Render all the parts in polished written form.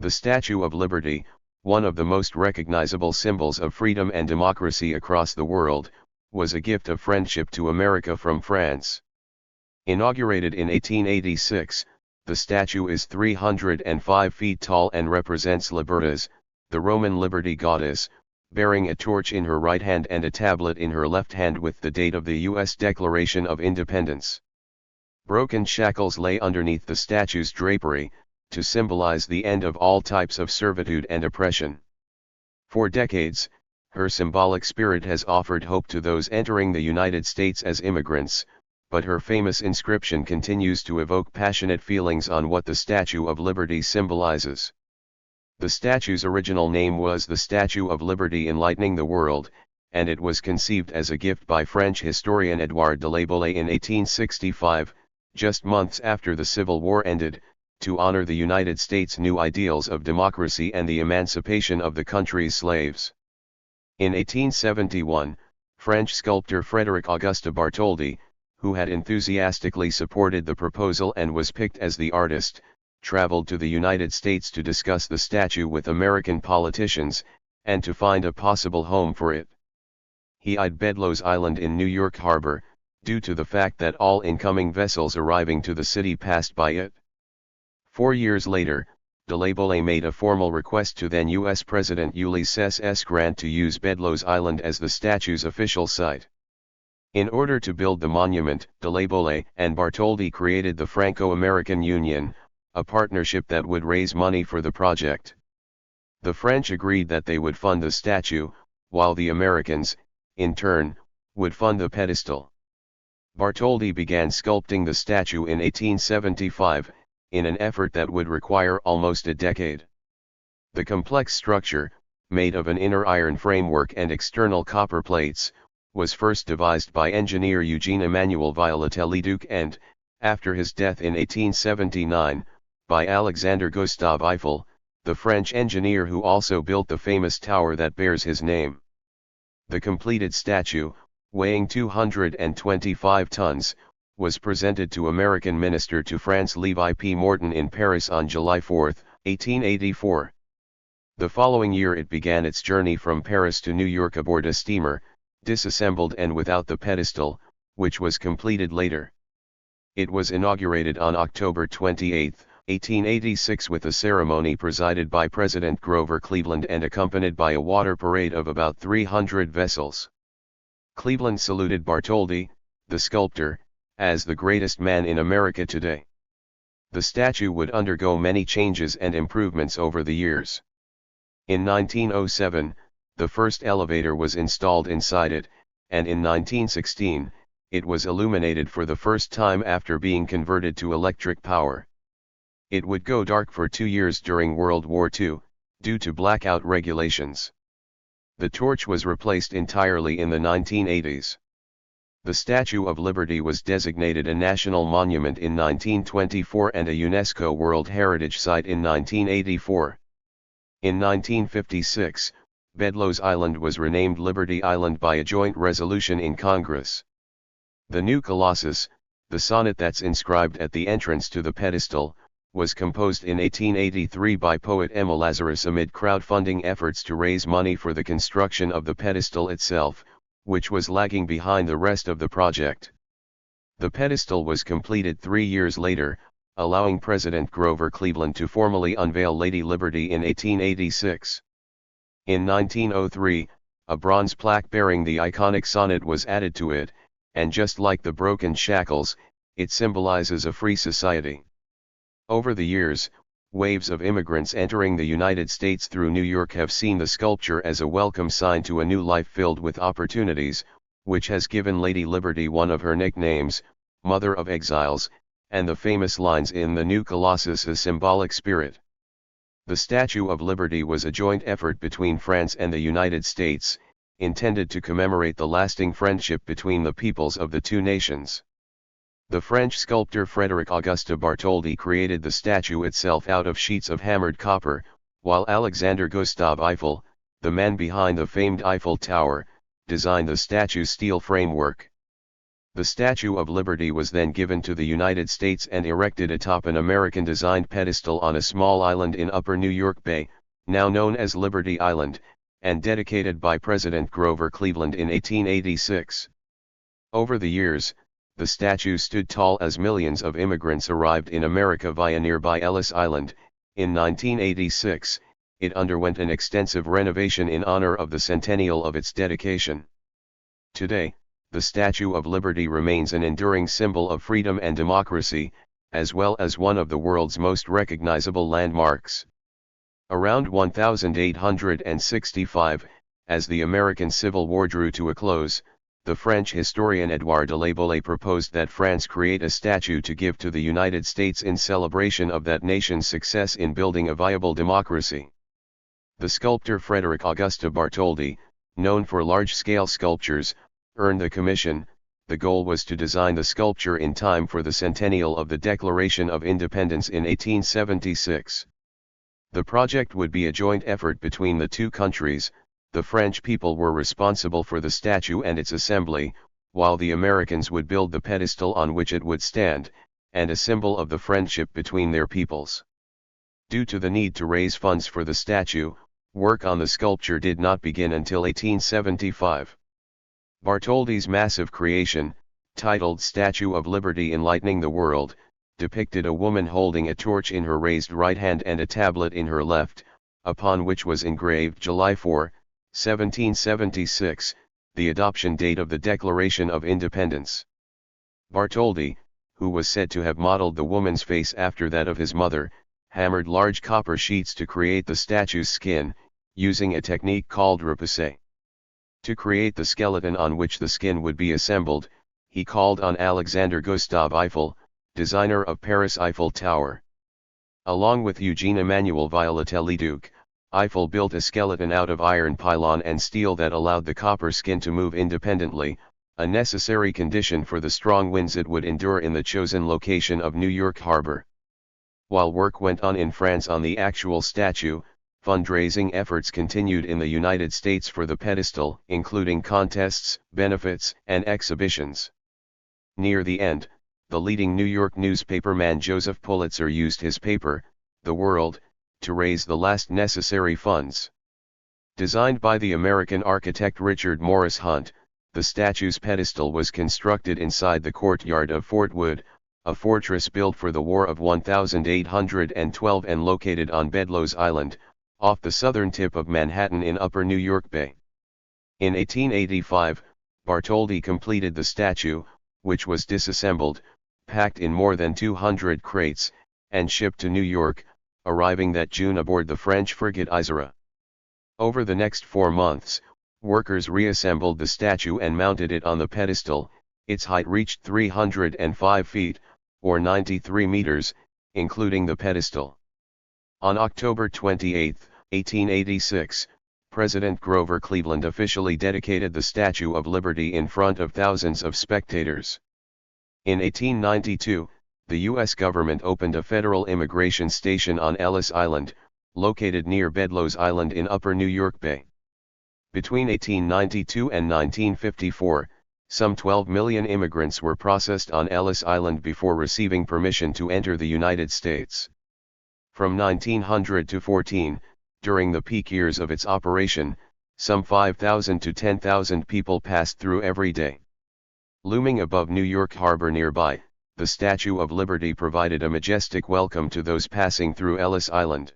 The Statue of Liberty, one of the most recognizable symbols of freedom and democracy across the world, was a gift of friendship to America from France. Inaugurated in 1886, the statue is 305 feet tall and represents Libertas, the Roman liberty goddess, bearing a torch in her right hand and a tablet in her left hand with the date of the U.S. Declaration of Independence. Broken shackles lay underneath the statue's drapery, to symbolize the end of all types of servitude and oppression. For decades, her symbolic spirit has offered hope to those entering the United States as immigrants, but her famous inscription continues to evoke passionate feelings on what the Statue of Liberty symbolizes. The statue's original name was the Statue of Liberty Enlightening the World, and it was conceived as a gift by French historian Édouard de La Boulaye in 1865, just months after the Civil War ended, to honor the United States' new ideals of democracy and the emancipation of the country's slaves. In 1871, French sculptor Frederic-Auguste Bartholdi, who had enthusiastically supported the proposal and was picked as the artist, traveled to the United States to discuss the statue with American politicians, and to find a possible home for it. He eyed Bedloes Island in New York Harbor, due to the fact that all incoming vessels arriving to the city passed by it. 4 years later, de La Boulaye made a formal request to then U.S. President Ulysses S. Grant to use Bedloes Island as the statue's official site. In order to build the monument, de La Boulaye and Bartholdi created the Franco-American Union, a partnership that would raise money for the project. The French agreed that they would fund the statue, while the Americans, in turn, would fund the pedestal. Bartholdi began sculpting the statue in 1875, in an effort that would require almost a decade. The complex structure, made of an inner iron framework and external copper plates, was first devised by engineer Eugene Emmanuel Viollet-le-Duc and, after his death in 1879, by Alexandre-Gustave Eiffel, the French engineer who also built the famous tower that bears his name. The completed statue, weighing 225 tons, was presented to American Minister to France Levi P. Morton in Paris on July 4, 1884. The following year it began its journey from Paris to New York aboard a steamer, disassembled and without the pedestal, which was completed later. It was inaugurated on October 28, 1886 with a ceremony presided by President Grover Cleveland and accompanied by a water parade of about 300 vessels. Cleveland saluted Bartholdi, the sculptor, as the greatest man in America today. The statue would undergo many changes and improvements over the years. In 1907, the first elevator was installed inside it, and in 1916, it was illuminated for the first time after being converted to electric power. It would go dark for 2 years during World War II, due to blackout regulations. The torch was replaced entirely in the 1980s. The Statue of Liberty was designated a national monument in 1924 and a UNESCO World Heritage Site in 1984. In 1956, Bedloes Island was renamed Liberty Island by a joint resolution in Congress. The new Colossus, the sonnet that's inscribed at the entrance to the pedestal, was composed in 1883 by poet Emma Lazarus amid crowdfunding efforts to raise money for the construction of the pedestal itself, which was lagging behind the rest of the project. The pedestal was completed 3 years later, allowing President Grover Cleveland to formally unveil Lady Liberty in 1886. In 1903, a bronze plaque bearing the iconic sonnet was added to it, and just like the broken shackles, it symbolizes a free society. Over the years, waves of immigrants entering the United States through New York have seen the sculpture as a welcome sign to a new life filled with opportunities, which has given Lady Liberty one of her nicknames, Mother of Exiles, and the famous lines in the new Colossus's symbolic spirit. The Statue of Liberty was a joint effort between France and the United States, intended to commemorate the lasting friendship between the peoples of the two nations. The French sculptor Frederic-Auguste Bartholdi created the statue itself out of sheets of hammered copper, while Alexandre-Gustave Eiffel, the man behind the famed Eiffel Tower, designed the statue's steel framework. The Statue of Liberty was then given to the United States and erected atop an American-designed pedestal on a small island in Upper New York Bay, now known as Liberty Island, and dedicated by President Grover Cleveland in 1886. Over the years, the statue stood tall as millions of immigrants arrived in America via nearby Ellis Island. In 1986, it underwent an extensive renovation in honor of the centennial of its dedication. Today, the Statue of Liberty remains an enduring symbol of freedom and democracy, as well as one of the world's most recognizable landmarks. Around 1865, as the American Civil War drew to a close, the French historian Édouard de La Boulaye proposed that France create a statue to give to the United States in celebration of that nation's success in building a viable democracy. The sculptor Frederic-Auguste Bartholdi, known for large-scale sculptures, earned the commission. The goal was to design the sculpture in time for the centennial of the Declaration of Independence in 1876. The project would be a joint effort between the two countries. The French people were responsible for the statue and its assembly, while the Americans would build the pedestal on which it would stand, and a symbol of the friendship between their peoples. Due to the need to raise funds for the statue, work on the sculpture did not begin until 1875. Bartholdi's massive creation, titled Statue of Liberty Enlightening the World, depicted a woman holding a torch in her raised right hand and a tablet in her left, upon which was engraved July 4, 1776, the adoption date of the Declaration of Independence. Bartholdi, who was said to have modeled the woman's face after that of his mother, hammered large copper sheets to create the statue's skin, using a technique called repoussé. To create the skeleton on which the skin would be assembled, he called on Alexandre-Gustave Eiffel, designer of Paris' Eiffel Tower. Along with Eugène-Emmanuel Viollet-le-Duc, Eiffel built a skeleton out of iron pylon and steel that allowed the copper skin to move independently, a necessary condition for the strong winds it would endure in the chosen location of New York Harbor. While work went on in France on the actual statue, fundraising efforts continued in the United States for the pedestal, including contests, benefits, and exhibitions. Near the end, the leading New York newspaperman Joseph Pulitzer used his paper, The World, to raise the last necessary funds. Designed by the American architect Richard Morris Hunt, the statue's pedestal was constructed inside the courtyard of Fort Wood, a fortress built for the War of 1812 and located on Bedloe's Island, off the southern tip of Manhattan in Upper New York Bay. In 1885, Bartholdi completed the statue, which was disassembled, packed in more than 200 crates, and shipped to New York, arriving that June aboard the French frigate Isera. Over the next 4 months, workers reassembled the statue and mounted it on the pedestal. Its height reached 305 feet, or 93 meters, including the pedestal. On October 28, 1886, President Grover Cleveland officially dedicated the Statue of Liberty in front of thousands of spectators. In 1892, the U.S. government opened a federal immigration station on Ellis Island, located near Bedloe's Island in Upper New York Bay. Between 1892 and 1954, some 12 million immigrants were processed on Ellis Island before receiving permission to enter the United States. From 1900 to 14, during the peak years of its operation, some 5,000 to 10,000 people passed through every day. Looming above New York Harbor nearby, the Statue of Liberty provided a majestic welcome to those passing through Ellis Island.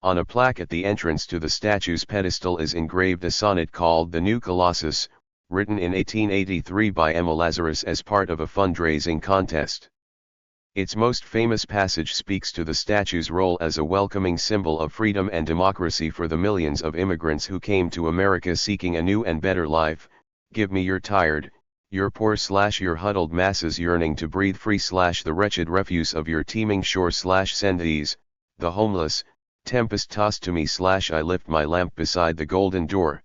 On a plaque at the entrance to the statue's pedestal is engraved a sonnet called The New Colossus, written in 1883 by Emma Lazarus as part of a fundraising contest. Its most famous passage speaks to the statue's role as a welcoming symbol of freedom and democracy for the millions of immigrants who came to America seeking a new and better life. Give me your tired, your poor / your huddled masses yearning to breathe free / the wretched refuse of your teeming shore / send these, the homeless, tempest tossed to me / I lift my lamp beside the golden door.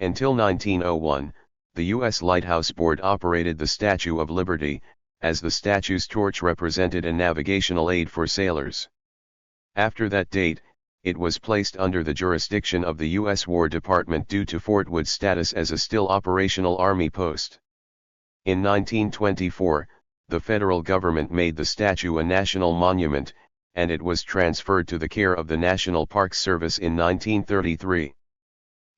Until 1901, the U.S. Lighthouse Board operated the Statue of Liberty, as the statue's torch represented a navigational aid for sailors. After that date, it was placed under the jurisdiction of the U.S. War Department due to Fort Wood's status as a still operational Army post. In 1924, the federal government made the statue a national monument, and it was transferred to the care of the National Park Service in 1933.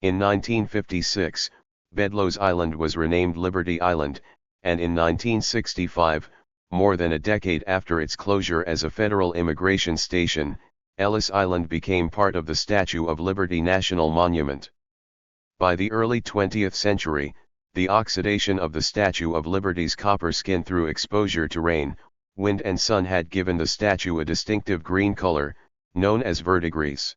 In 1956, Bedloes Island was renamed Liberty Island, and in 1965, more than a decade after its closure as a federal immigration station, Ellis Island became part of the Statue of Liberty National Monument. By the early 20th century, the oxidation of the Statue of Liberty's copper skin through exposure to rain, wind and sun had given the statue a distinctive green color, known as verdigris.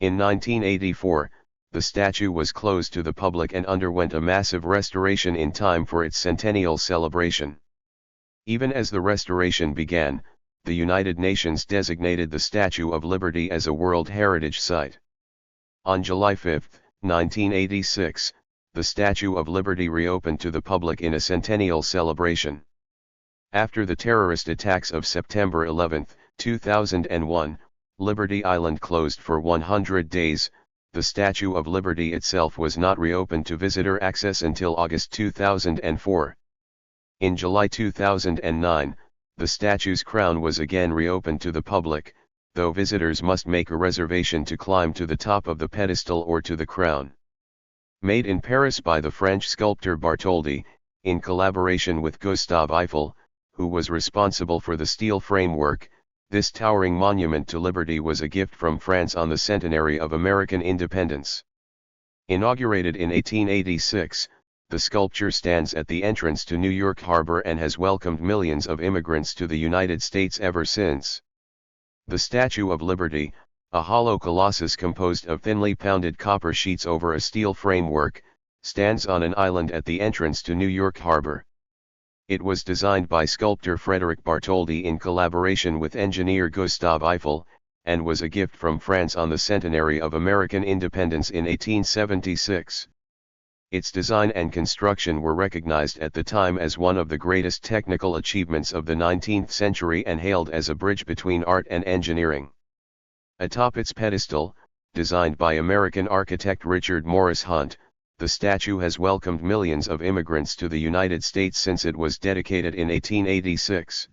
In 1984, the statue was closed to the public and underwent a massive restoration in time for its centennial celebration. Even as the restoration began, the United Nations designated the Statue of Liberty as a World Heritage Site. On July 5, 1986, the Statue of Liberty reopened to the public in a centennial celebration. After the terrorist attacks of September 11, 2001, Liberty Island closed for 100 days. The Statue of Liberty itself was not reopened to visitor access until August 2004. In July 2009, the statue's crown was again reopened to the public, though visitors must make a reservation to climb to the top of the pedestal or to the crown. Made in Paris by the French sculptor Bartholdi, in collaboration with Gustave Eiffel, who was responsible for the steel framework, this towering monument to liberty was a gift from France on the centenary of American independence. Inaugurated in 1886, the sculpture stands at the entrance to New York Harbor and has welcomed millions of immigrants to the United States ever since. The Statue of Liberty, a hollow colossus composed of thinly pounded copper sheets over a steel framework, stands on an island at the entrance to New York Harbor. It was designed by sculptor Frederic Bartholdi in collaboration with engineer Gustave Eiffel, and was a gift from France on the centenary of American independence in 1876. Its design and construction were recognized at the time as one of the greatest technical achievements of the 19th century and hailed as a bridge between art and engineering. Atop its pedestal, designed by American architect Richard Morris Hunt, the statue has welcomed millions of immigrants to the United States since it was dedicated in 1886.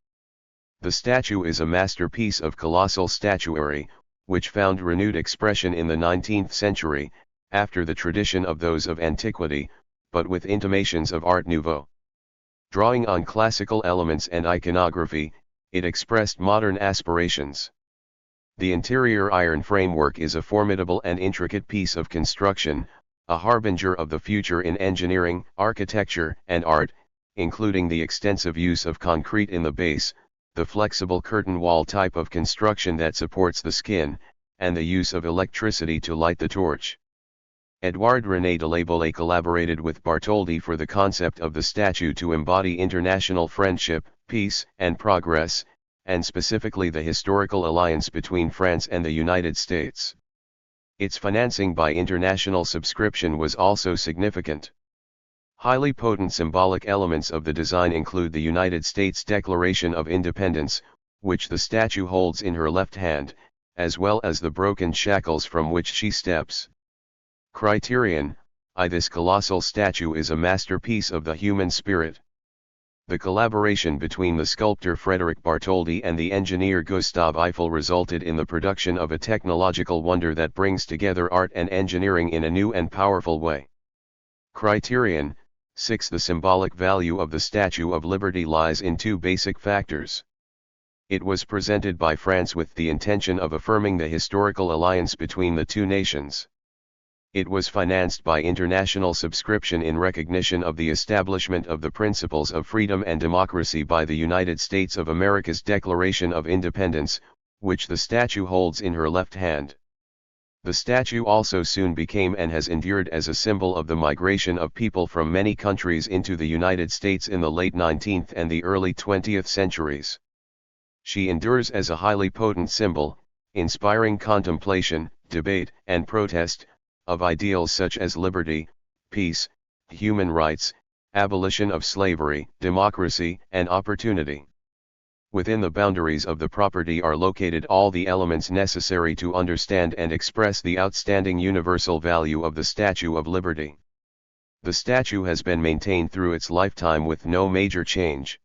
The statue is a masterpiece of colossal statuary, which found renewed expression in the 19th century, after the tradition of those of antiquity, but with intimations of Art Nouveau. Drawing on classical elements and iconography, it expressed modern aspirations. The interior iron framework is a formidable and intricate piece of construction, a harbinger of the future in engineering, architecture, and art, including the extensive use of concrete in the base, the flexible curtain wall type of construction that supports the skin, and the use of electricity to light the torch. Edouard René de Laboulaye collaborated with Bartholdi for the concept of the statue to embody international friendship, peace, and progress, and specifically the historical alliance between France and the United States. Its financing by international subscription was also significant. Highly potent symbolic elements of the design include the United States Declaration of Independence, which the statue holds in her left hand, as well as the broken shackles from which she steps. Criterion: this colossal statue is a masterpiece of the human spirit. The collaboration between the sculptor Frederic Bartholdi and the engineer Gustave Eiffel resulted in the production of a technological wonder that brings together art and engineering in a new and powerful way. Criterion: 6. The symbolic value of the Statue of Liberty lies in two basic factors. It was presented by France with the intention of affirming the historical alliance between the two nations. It was financed by international subscription in recognition of the establishment of the principles of freedom and democracy by the United States of America's Declaration of Independence, which the statue holds in her left hand. The statue also soon became and has endured as a symbol of the migration of people from many countries into the United States in the late 19th and the early 20th centuries. She endures as a highly potent symbol, inspiring contemplation, debate, and protest, of ideals such as liberty, peace, human rights, abolition of slavery, democracy, and opportunity. Within the boundaries of the property are located all the elements necessary to understand and express the outstanding universal value of the Statue of Liberty. The statue has been maintained through its lifetime with no major change.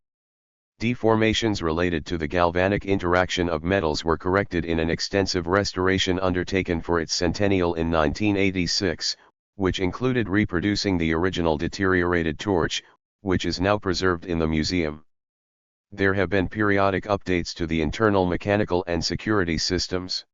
Deformations related to the galvanic interaction of metals were corrected in an extensive restoration undertaken for its centennial in 1986, which included reproducing the original deteriorated torch, which is now preserved in the museum. There have been periodic updates to the internal mechanical and security systems.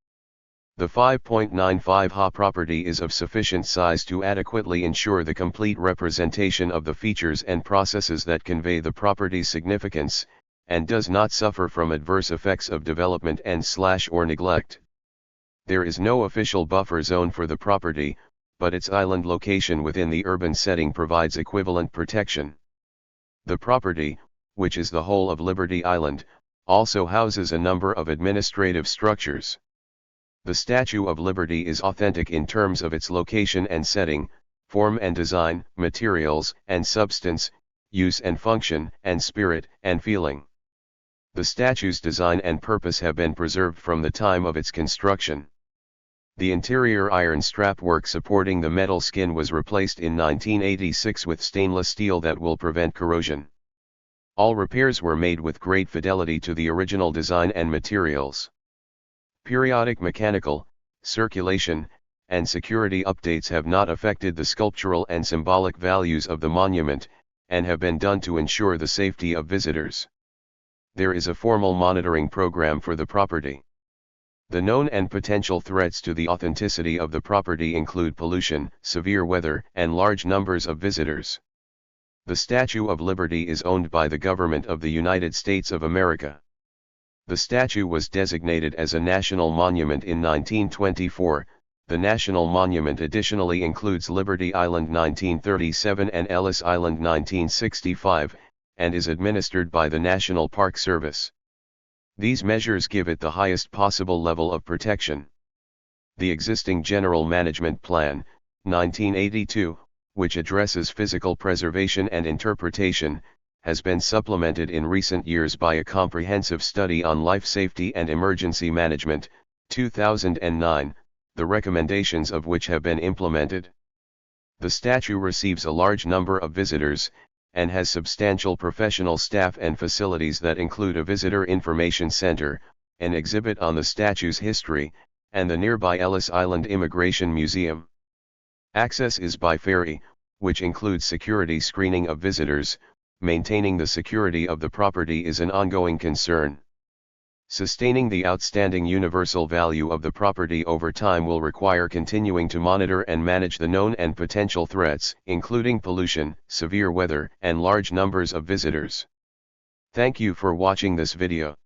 The 5.95 Ha property is of sufficient size to adequately ensure the complete representation of the features and processes that convey the property's significance, and does not suffer from adverse effects of development and/or neglect. There is no official buffer zone for the property, but its island location within the urban setting provides equivalent protection. The property, which is the whole of Liberty Island, also houses a number of administrative structures. The Statue of Liberty is authentic in terms of its location and setting, form and design, materials and substance, use and function, and spirit and feeling. The statue's design and purpose have been preserved from the time of its construction. The interior iron strap work supporting the metal skin was replaced in 1986 with stainless steel that will prevent corrosion. All repairs were made with great fidelity to the original design and materials. Periodic mechanical, circulation, and security updates have not affected the sculptural and symbolic values of the monument, and have been done to ensure the safety of visitors. There is a formal monitoring program for the property. The known and potential threats to the authenticity of the property include pollution, severe weather, and large numbers of visitors. The Statue of Liberty is owned by the government of the United States of America. The statue was designated as a national monument in 1924. The national monument additionally includes Liberty Island 1937 and Ellis Island 1965, and is administered by the National Park Service. These measures give it the highest possible level of protection. The existing General Management Plan, 1982, which addresses physical preservation and interpretation, has been supplemented in recent years by a comprehensive study on life safety and emergency management, 2009, the recommendations of which have been implemented. The statue receives a large number of visitors, and has substantial professional staff and facilities that include a visitor information center, an exhibit on the statue's history, and the nearby Ellis Island Immigration Museum. Access is by ferry, which includes security screening of visitors. Maintaining the security of the property is an ongoing concern. Sustaining the outstanding universal value of the property over time will require continuing to monitor and manage the known and potential threats, including pollution, severe weather, and large numbers of visitors. Thank you for watching this video.